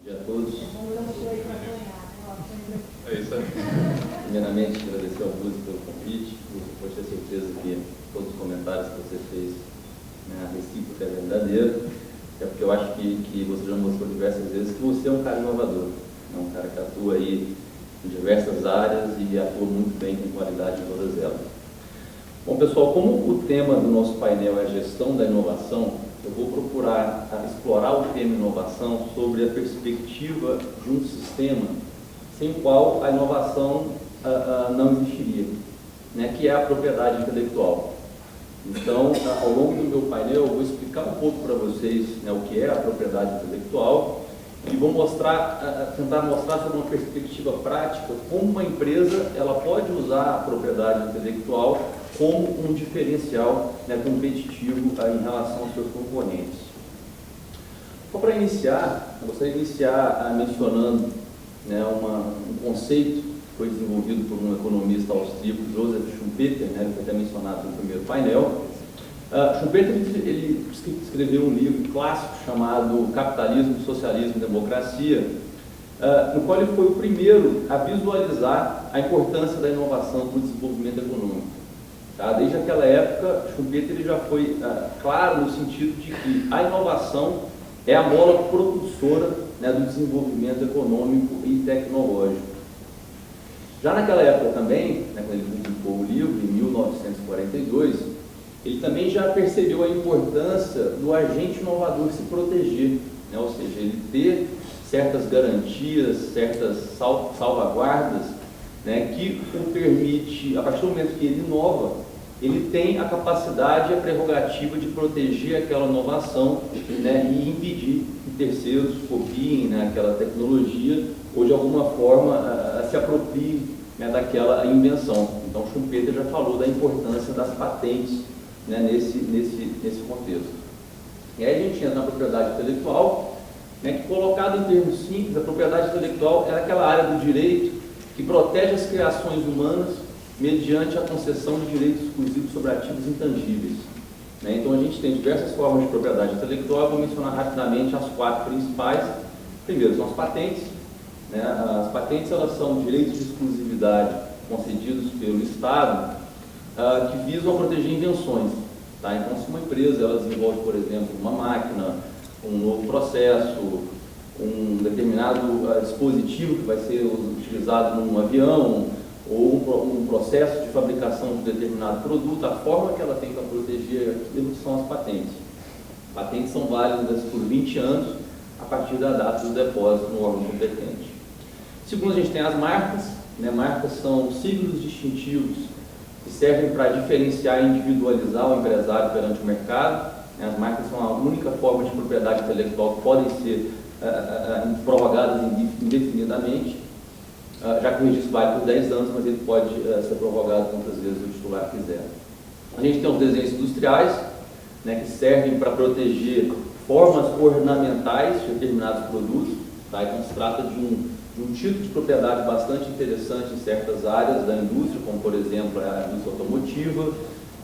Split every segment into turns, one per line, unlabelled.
Dia a todos.
É isso aí.
Primeiramente, agradecer ao Lúcio pelo convite. Lúcio, pode ter certeza que todos os comentários que você fez, né, a recíproca é verdadeira. É porque eu acho que você já mostrou diversas vezes que você é um cara inovador, é um cara que atua aí em diversas áreas e atua muito bem com qualidade em todas elas. Bom, pessoal, como o tema do nosso painel é a gestão da inovação, eu vou procurar explorar o tema inovação sobre a perspectiva de um sistema sem o qual a inovação não existiria, né, que é a propriedade intelectual. Então, ao longo do meu painel, eu vou explicar um pouco para vocês, né, o que é a propriedade intelectual e vou tentar mostrar sobre uma perspectiva prática como uma empresa ela pode usar a propriedade intelectual como um diferencial, né, competitivo em relação aos seus concorrentes. Então, para iniciar, eu gostaria de iniciar mencionando, né, um conceito que foi desenvolvido por um economista austríaco, Joseph Schumpeter, né, que foi até mencionado no primeiro painel. Schumpeter ele escreveu um livro clássico chamado Capitalismo, Socialismo e Democracia, no qual ele foi o primeiro a visualizar a importância da inovação para o desenvolvimento econômico. Tá? Desde aquela época, Schumpeter ele já foi claro no sentido de que a inovação é a mola propulsora, né, do desenvolvimento econômico e tecnológico. Já naquela época também, né, quando ele publicou o livro, em 1942, ele também já percebeu a importância do agente inovador se proteger, né, ou seja, ele ter certas garantias, certas salvaguardas, né, que o permite, a partir do momento que ele inova, ele tem a capacidade e a prerrogativa de proteger aquela inovação, né, e impedir que terceiros copiem, né, aquela tecnologia ou de alguma forma se apropriem, né, daquela invenção. Então Schumpeter já falou da importância das patentes, né, nesse contexto. E aí a gente entra na propriedade intelectual, né, que colocado em termos simples, a propriedade intelectual é aquela área do direito que protege as criações humanas mediante a concessão de direitos exclusivos sobre ativos intangíveis. Né? Então a gente tem diversas formas de propriedade intelectual, eu vou mencionar rapidamente as quatro principais. Primeiro são as patentes. Né? As patentes elas são direitos de exclusividade concedidos pelo Estado que visam a proteger invenções. Tá? Então se uma empresa ela desenvolve, por exemplo, uma máquina, um novo processo, um determinado dispositivo que vai ser utilizado num avião, ou um processo de fabricação de determinado produto, a forma que ela tem para proteger aquilo são as patentes. Patentes são válidas por 20 anos a partir da data do depósito no órgão competente. Segundo, a gente tem as marcas. Né? Marcas são signos distintivos que servem para diferenciar e individualizar o empresário perante o mercado. Né? As marcas são a única forma de propriedade intelectual que podem ser prorrogadas indefinidamente. Já que o registro vale por 10 anos, mas ele pode ser prorrogado quantas vezes o titular quiser. A gente tem os desenhos industriais, né, que servem para proteger formas ornamentais de determinados produtos. Tá? Então se trata de um tipo de propriedade bastante interessante em certas áreas da indústria, como por exemplo a indústria automotiva.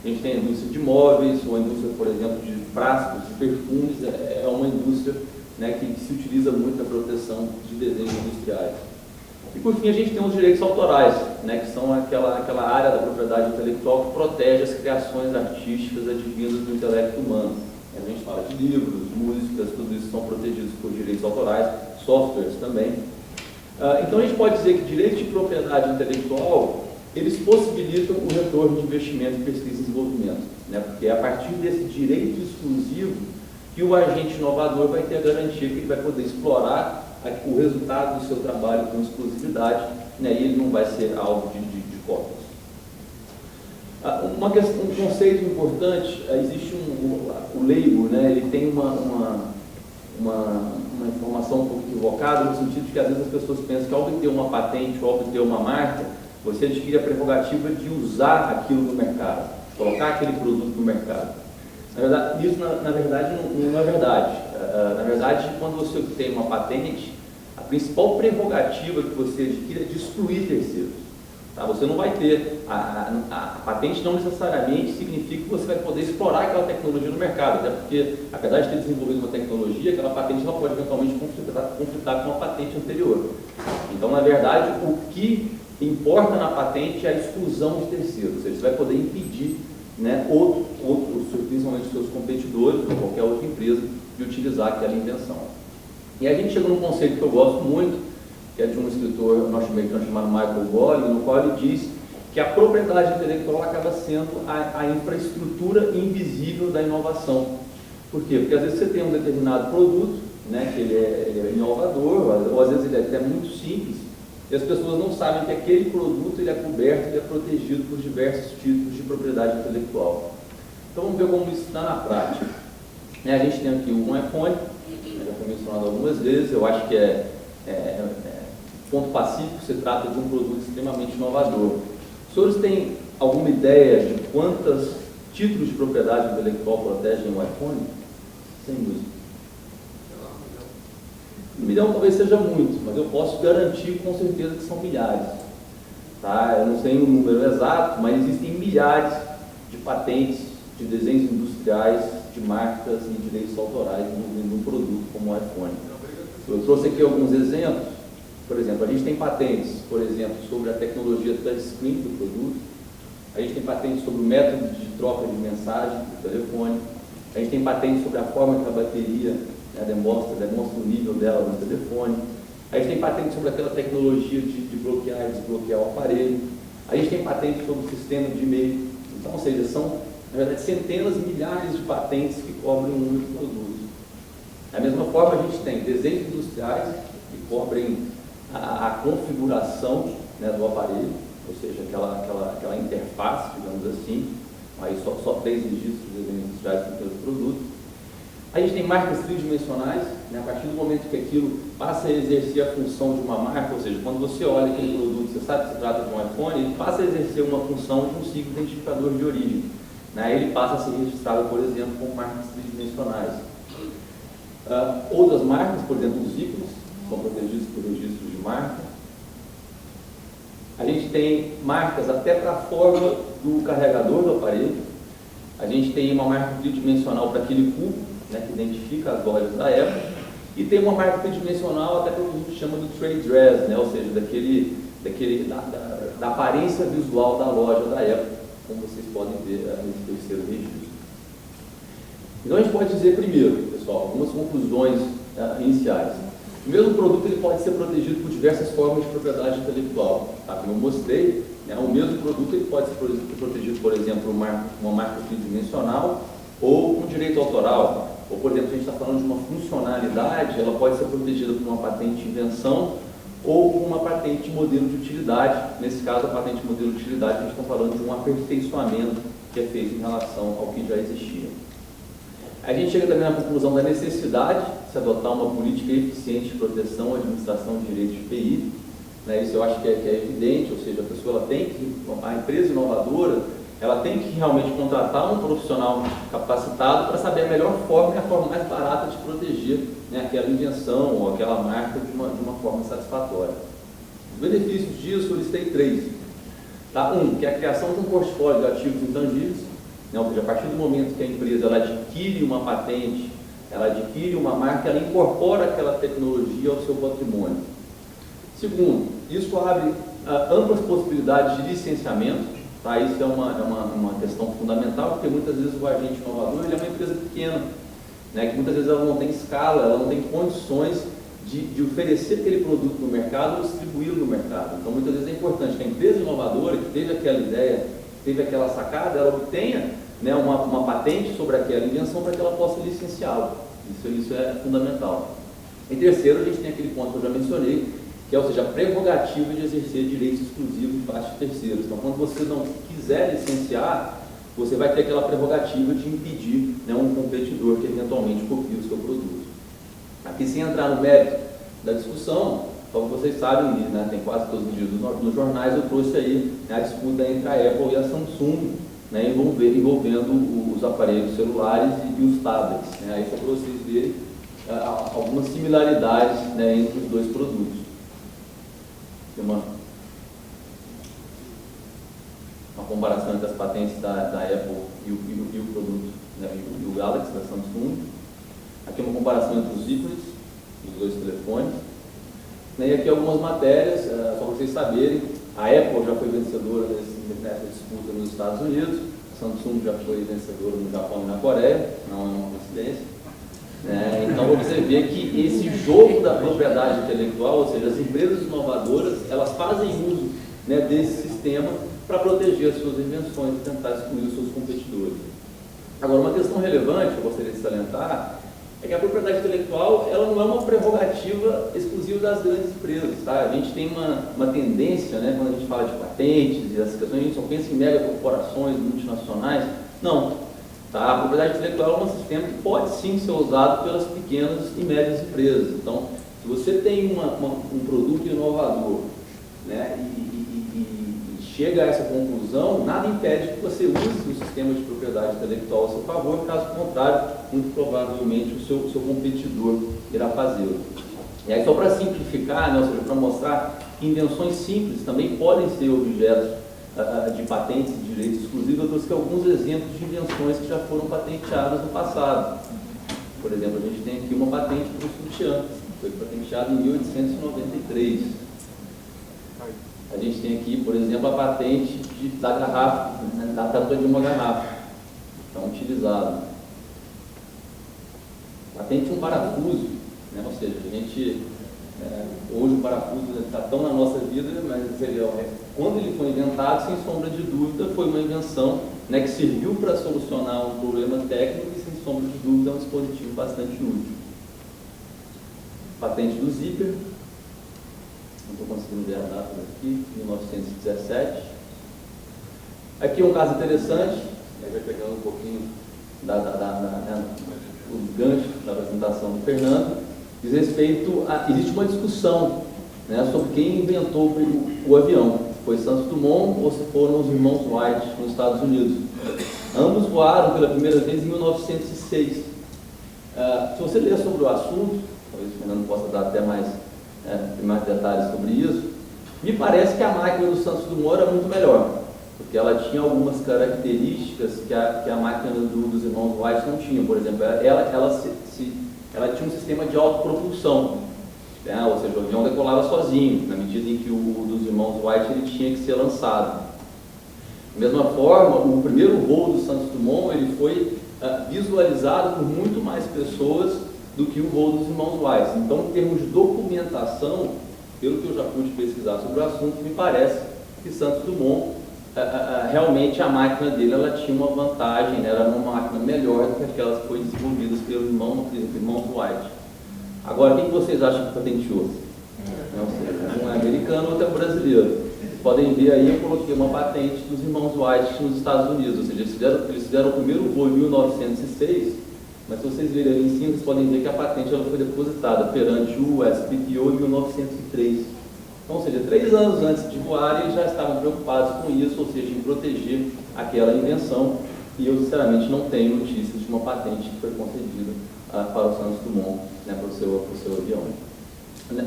A gente tem a indústria de móveis, ou a indústria, por exemplo, de frascos, de perfumes. É uma indústria, né, que se utiliza muito na proteção de desenhos industriais. E por fim a gente tem os direitos autorais, né, que são aquela área da propriedade intelectual que protege as criações artísticas advindas do intelecto humano. A gente fala de livros, músicas, tudo isso são protegidos por direitos autorais, softwares também. Então a gente pode dizer que direitos de propriedade intelectual, eles possibilitam o retorno de investimento em pesquisa e desenvolvimento, né, porque é a partir desse direito exclusivo que o agente inovador vai ter a garantia que ele vai poder explorar o resultado do seu trabalho com exclusividade, né, e ele não vai ser alvo de cópias. Um conceito importante, existe o label, né, ele tem uma informação um pouco equivocada, no sentido de que às vezes as pessoas pensam que ao obter uma patente ou ao obter uma marca, você adquire a prerrogativa de usar aquilo no mercado, colocar aquele produto no mercado. Na verdade, isso na verdade não é verdade. Na verdade, quando você tem uma patente, a principal prerrogativa que você adquire é de excluir terceiros. Tá? Você não vai ter, a patente não necessariamente significa que você vai poder explorar aquela tecnologia no mercado, até porque, apesar de ter desenvolvido uma tecnologia, aquela patente ela pode eventualmente conflitar com uma patente anterior. Então, na verdade, o que importa na patente é a exclusão de terceiros, ou seja, você vai poder impedir, né, principalmente os seus competidores ou qualquer outra empresa de utilizar aquela invenção. E a gente chega num conceito que eu gosto muito, que é de um escritor norte-americano chamado Michael Golling, no qual ele diz que a propriedade intelectual acaba sendo a infraestrutura invisível da inovação. Por quê? Porque às vezes você tem um determinado produto, né, que ele é inovador, ou às vezes ele é até muito simples, e as pessoas não sabem que aquele produto ele é coberto, ele é protegido por diversos títulos de propriedade intelectual. Então vamos ver como isso está na prática. A gente tem aqui um iPhone, já foi mencionado algumas vezes, eu acho que ponto pacífico, se trata de um produto extremamente inovador. Os senhores têm alguma ideia de quantos títulos de propriedade intelectual protegem o iPhone? Sem dúvida. 1 milhão talvez seja muito, mas eu posso garantir com certeza que são milhares. Tá? Eu não sei o número exato, mas existem milhares de patentes, de desenhos industriais, de marcas e direitos autorais envolvendo um produto como o iPhone. Eu trouxe aqui alguns exemplos. Por exemplo, a gente tem patentes, por exemplo, sobre a tecnologia touchscreen do produto. A gente tem patentes sobre o método de troca de mensagem do telefone. A gente tem patentes sobre a forma que a bateria, né, demonstra o nível dela no telefone. A gente tem patentes sobre aquela tecnologia de bloquear e desbloquear o aparelho. A gente tem patentes sobre o sistema de e-mail. Então, ou seja, são, na verdade, centenas, milhares de patentes que cobrem um único produto. Da mesma forma, a gente tem desenhos industriais que cobrem a configuração, né, do aparelho, ou seja, aquela interface, digamos assim, aí só 3 registros de desenhos industriais para aquele produto. A gente tem marcas tridimensionais, né, a partir do momento que aquilo passa a exercer a função de uma marca, ou seja, quando você olha aquele produto, você sabe que se trata de um iPhone, ele passa a exercer uma função de um ciclo identificador de origem. Né, ele passa a ser registrado, por exemplo, com marcas tridimensionais. Outras marcas, por exemplo, os ícones, são protegidos por registros de marca. A gente tem marcas até para a forma do carregador do aparelho. A gente tem uma marca tridimensional para aquele cubo, né, que identifica as lojas da Apple. E tem uma marca tridimensional até para o que a gente chama do trade dress, né, ou seja, da aparência visual da loja da Apple, como vocês podem ver nesse terceiro registro. Então a gente pode dizer primeiro, pessoal, algumas conclusões iniciais. O mesmo produto ele pode ser protegido por diversas formas de propriedade intelectual. Tá? Como eu mostrei, né, o mesmo produto ele pode ser protegido, por exemplo, uma marca tridimensional ou um direito autoral. Ou, por exemplo, a gente está falando de uma funcionalidade, ela pode ser protegida por uma patente de invenção ou por uma patente de modelo de utilidade. Nesse caso, a patente de modelo de utilidade, a gente está falando de um aperfeiçoamento que é feito em relação ao que já existia. A gente chega também na conclusão da necessidade de se adotar uma política eficiente de proteção e administração de direitos de IPI. Né, isso eu acho que é evidente, ou seja, a empresa inovadora, ela tem que realmente contratar um profissional capacitado para saber a melhor forma e a forma mais barata de proteger, né, aquela invenção ou aquela marca de uma forma satisfatória. Os benefícios disso, eu listei 3. Tá? Que é a criação de um portfólio de ativos intangíveis. Ou seja, a partir do momento que a empresa ela adquire uma patente, ela adquire uma marca, ela incorpora aquela tecnologia ao seu patrimônio. Segundo, isso abre amplas possibilidades de licenciamento. Tá? Isso é uma questão fundamental, porque muitas vezes o agente inovador ele é uma empresa pequena, né, que muitas vezes ela não tem escala, ela não tem condições de oferecer aquele produto no mercado ou distribuí-lo no mercado. Então, muitas vezes é importante que a empresa inovadora, que teve aquela ideia, teve aquela sacada, ela obtenha, né, uma patente sobre aquela invenção para que ela possa licenciá-la. Isso é fundamental. E terceiro, a gente tem aquele ponto que eu já mencionei, que é, ou seja, a prerrogativa de exercer direitos exclusivos de parte de terceiros. Então, quando você não quiser licenciar, você vai ter aquela prerrogativa de impedir, né, um competidor que eventualmente copie o seu produto. Aqui, sem entrar no mérito da discussão, como vocês sabem, né, tem quase todos os dias nos jornais, eu trouxe aí, né, a disputa entre a Apple e a Samsung, né, envolvendo os aparelhos celulares e os tablets. Né, aí só para vocês verem algumas similaridades, né, entre os dois produtos. comparação entre as patentes da Apple e o produto, né, e o Galaxy da Samsung. Aqui uma comparação entre os ícones dos dois telefones. E aqui algumas matérias, só para vocês saberem. A Apple já foi vencedora nessa disputa nos Estados Unidos, a Samsung já foi vencedora no Japão e na Coreia, não é uma coincidência. Então você vê que esse jogo da propriedade intelectual, ou seja, as empresas inovadoras, elas fazem uso, né, desse sistema para proteger as suas invenções e tentar excluir os seus competidores. Agora, uma questão relevante que eu gostaria de salientar é que a propriedade intelectual ela não é uma prerrogativa exclusiva das grandes empresas. Tá? A gente tem uma tendência, né, quando a gente fala de patentes e essas questões, a gente só pensa em mega corporações, multinacionais. Não. Tá? A propriedade intelectual é um sistema que pode sim ser usado pelas pequenas e médias empresas. Então, se você tem um produto inovador, né, e chega a essa conclusão, nada impede que você use o sistema de propriedade intelectual a seu favor, caso contrário, muito provavelmente o seu competidor irá fazê-lo. E aí, só para simplificar, né, ou seja, para mostrar que invenções simples também podem ser objetos de patentes e direitos exclusivos, eu trouxe aqui alguns exemplos de invenções que já foram patenteadas no passado. Por exemplo, a gente tem aqui uma patente para o sutiã, que foi patenteada em 1893. A gente tem aqui, por exemplo, a patente da garrafa, né, da tampa de uma garrafa, então utilizado. Patente de um parafuso, né, ou seja, a gente, hoje o parafuso está tão na nossa vida, mas quando ele foi inventado, sem sombra de dúvida, foi uma invenção, né, que serviu para solucionar um problema técnico e, sem sombra de dúvida, é um dispositivo bastante útil. Patente do zíper. Não estou conseguindo ver a data aqui, 1917. Aqui é um caso interessante, vai pegando um pouquinho o gancho da apresentação do Fernando, diz respeito existe uma discussão, né, sobre quem inventou o avião, se foi Santos Dumont ou se foram os irmãos Wright nos Estados Unidos. Ambos voaram pela primeira vez em 1906. Se você ler sobre o assunto, talvez o Fernando possa dar até mais detalhes sobre isso, me parece que a máquina do Santos Dumont era muito melhor, porque ela tinha algumas características que a máquina dos irmãos Wright não tinha. Por exemplo, ela tinha um sistema de autopropulsão, né? Ou seja, o avião decolava sozinho, na medida em que o dos irmãos Wright ele tinha que ser lançado. Da mesma forma, o primeiro voo do Santos Dumont ele foi visualizado por muito mais pessoas do que o voo dos irmãos Wright. Então, em termos de documentação, pelo que eu já pude pesquisar sobre o assunto, me parece que Santos Dumont, realmente a máquina dele ela tinha uma vantagem, né? Era uma máquina melhor do que aquelas que foram desenvolvidas pelos irmãos Wright. Agora, quem vocês acham que patenteou? Um é americano, outro é brasileiro. Vocês podem ver aí, eu coloquei uma patente dos irmãos Wright nos Estados Unidos, ou seja, eles fizeram o primeiro voo em 1906, mas se vocês verem ali em cima, vocês podem ver que a patente ela foi depositada perante o SPTO em 1903. Então, ou seja, 3 anos antes de voar, eles já estavam preocupados com isso, ou seja, em proteger aquela invenção. E eu, sinceramente, não tenho notícias de uma patente que foi concedida para o Santos Dumont, né, para o seu avião.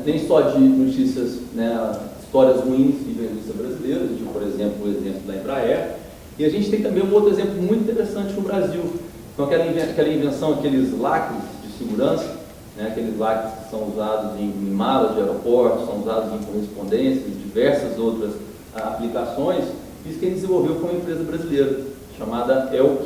Nem só de notícias, né, histórias ruins de indústria brasileira, tipo, por exemplo, o exemplo da Embraer. E a gente tem também um outro exemplo muito interessante no Brasil. Então, aquela invenção, aqueles lacres de segurança, né, aqueles lacres que são usados em malas de aeroportos, são usados em correspondências, diversas outras aplicações, isso quem desenvolveu foi uma empresa brasileira, chamada Elk.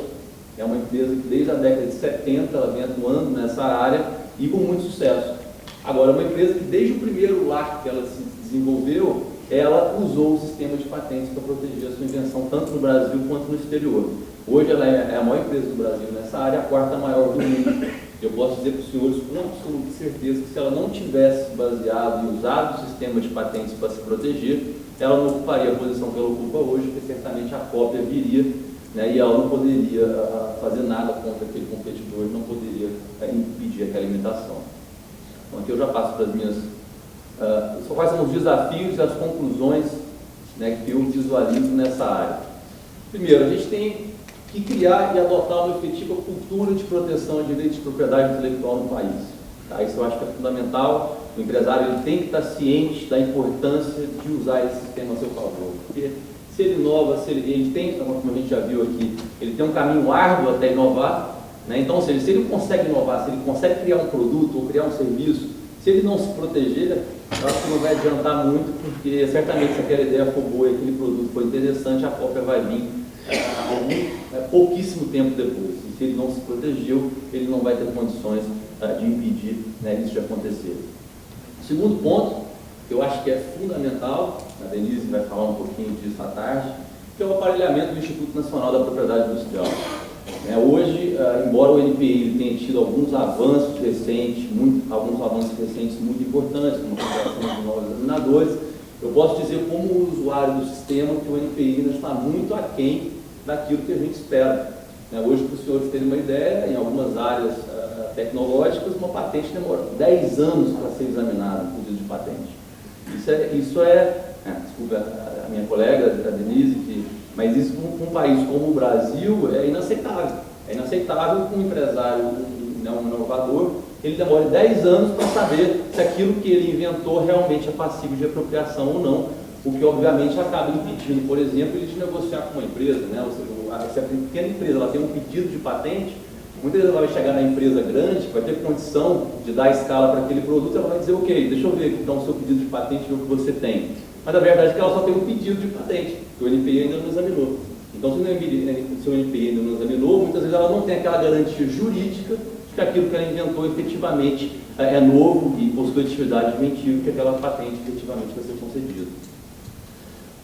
É uma empresa que desde a década de 70 ela vem atuando nessa área e com muito sucesso. Agora, uma empresa que desde o primeiro lacre que ela se desenvolveu, ela usou o sistema de patentes para proteger a sua invenção, tanto no Brasil quanto no exterior. Hoje ela é a maior empresa do Brasil nessa área, a 4ª maior do mundo. Eu posso dizer para os senhores com absoluta certeza que se ela não tivesse baseado e usado o sistema de patentes para se proteger, ela não ocuparia a posição que ela ocupa hoje, porque certamente a cópia viria, né, e ela não poderia fazer nada contra aquele competidor, não poderia impedir aquela imitação. Então aqui eu já passo para as minhas... quais são os desafios e as conclusões, né, que eu visualizo nessa área. Primeiro, a gente tem que criar e adotar uma efetiva cultura de proteção de direitos de propriedade intelectual no país. Tá? Isso eu acho que é fundamental. O empresário ele tem que estar ciente da importância de usar esse sistema a seu favor. Porque Se ele inova, ele tem, como a gente já viu aqui, ele tem um caminho árduo até inovar, né? Então, ou seja, se ele consegue inovar, se ele consegue criar um produto ou criar um serviço, se ele não se proteger, eu acho que não vai adiantar muito, porque certamente se aquela ideia for boa e aquele produto for interessante, a cópia vai vir pouquíssimo tempo depois. E se ele não se protegeu, ele não vai ter condições de impedir, né, isso de acontecer. O segundo ponto, que eu acho que é fundamental, a Denise vai falar um pouquinho disso à tarde, que é o aparelhamento do Instituto Nacional da Propriedade Industrial. Hoje, embora o NPI tenha tido alguns avanços recentes muito importantes, como a criação de novos examinadores, eu posso dizer como usuário do sistema que o NPI ainda está muito aquém daquilo que a gente espera. Hoje, para os senhores terem uma ideia, em algumas áreas tecnológicas, uma patente demora 10 anos para ser examinada, um pedido de patente. Desculpa a minha colega, a Denise, mas isso para um país como o Brasil é inaceitável. É inaceitável que um empresário, um inovador, ele demore 10 anos para saber se aquilo que ele inventou realmente é passível de apropriação ou não, o que obviamente acaba impedindo, por exemplo, ele de negociar com uma empresa, né? Ou seja, se a pequena empresa ela tem um pedido de patente, muitas vezes ela vai chegar na empresa grande, vai ter condição de dar escala para aquele produto, ela vai dizer, ok, deixa eu ver aqui então o seu pedido de patente e o que você tem. Mas a verdade é que ela só tem um pedido de patente, que o NPI ainda não examinou. Então, se o NPI ainda não examinou, muitas vezes ela não tem aquela garantia jurídica de que aquilo que ela inventou efetivamente é novo e possui atividade inventiva, que aquela patente efetivamente vai ser concedida.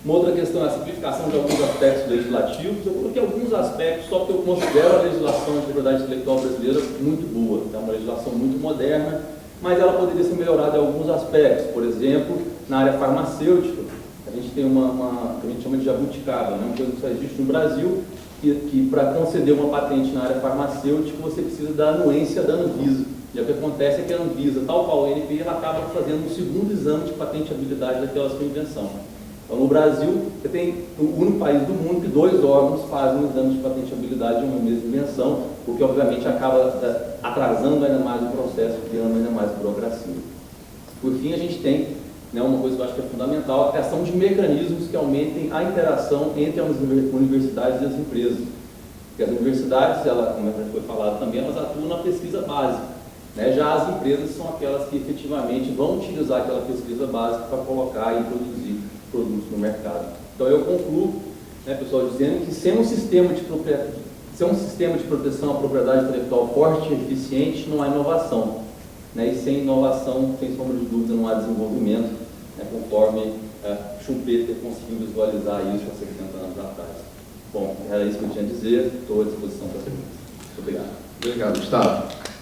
Uma outra questão é a simplificação de alguns aspectos legislativos. Eu coloquei alguns aspectos, só que eu considero a legislação de propriedade intelectual brasileira muito boa. É uma legislação muito moderna, mas ela poderia ser melhorada em alguns aspectos. Por exemplo, na área farmacêutica, a gente tem uma que a gente chama de jabuticaba, né? Uma coisa que só existe no Brasil, que para conceder uma patente na área farmacêutica, você precisa da anuência da Anvisa. E o que acontece é que a Anvisa, tal qual o NPI, ela acaba fazendo um segundo exame de patenteabilidade daquela sua invenção. Então, no Brasil, você tem o único país do mundo que 2 órgãos fazem um exame de patenteabilidade de uma mesma invenção, o que obviamente acaba atrasando ainda mais o processo, criando ainda mais burocracia. Por fim, a gente tem uma coisa que eu acho que é fundamental, a criação de mecanismos que aumentem a interação entre as universidades e as empresas. Porque as universidades, como foi falado também, elas atuam na pesquisa básica. Já as empresas são aquelas que efetivamente vão utilizar aquela pesquisa básica para colocar e produzir produtos no mercado. Então eu concluo, pessoal, dizendo que sem um sistema de proteção à propriedade intelectual forte e eficiente, não há inovação. E sem inovação, sem sombra de dúvida, não há desenvolvimento, conforme Schumpeter conseguiu visualizar isso há 70 anos atrás. Bom, era isso que eu tinha a dizer, estou à disposição para perguntas. Muito obrigado.
Obrigado, Gustavo.